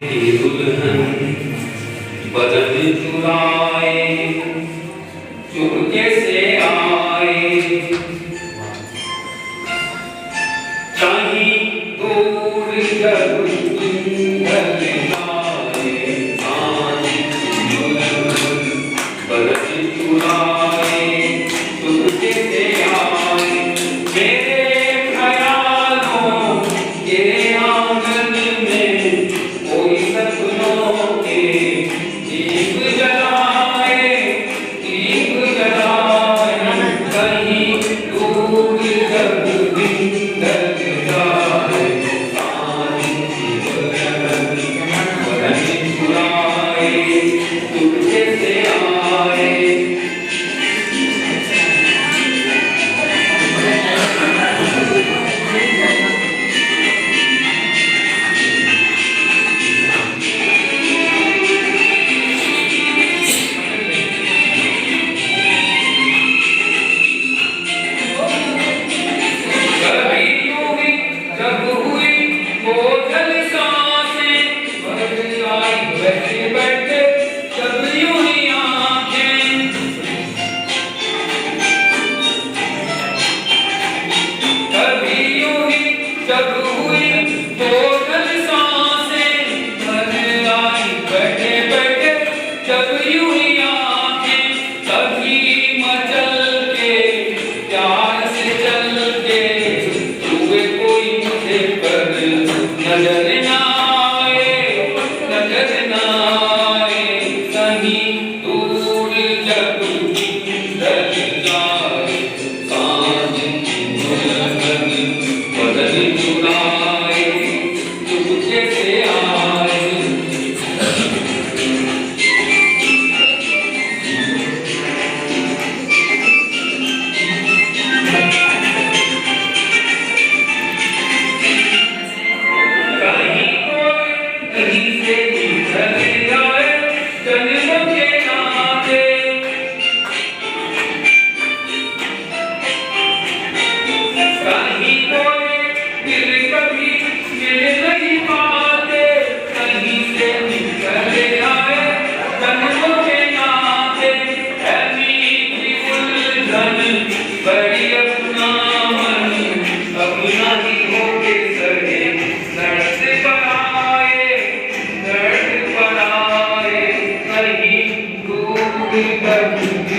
दुल्हन बदन चुराए चुपके से आए, कहीं दूर जब ढल जाए, दुल्हन बदन चुराए चुपके से आए, मेरे ख्यालों के आंगन में कोई सपनों के दीप जलाए, दीप जलाए, कहीं दूर जब दिन ढल जाए, बदन चुराए चुपके से आए। जब हुई बोझल सांसें, मन आई बैठे बैठे जब यूं ही आंखें, कभी मचल के प्यार से चल के हुए कोई मुझे पर नजर न आए, नजर न आए, कहीं दूर जब ढल जाए, सांझ की दुल्हन बदन चुराए चुपके से आए। कहीं कोई कहीं से निकल आए जन्मों के नाते, कहीं कोई दिल कभी मिल नहीं पाते, कहीं से निकल आए जन्मों के नाते, है मीठी उलझन बड़ी अपना मन, अपना ही होके सहे दर्द पर आए, दर्द पर आए, कहीं दूर कभी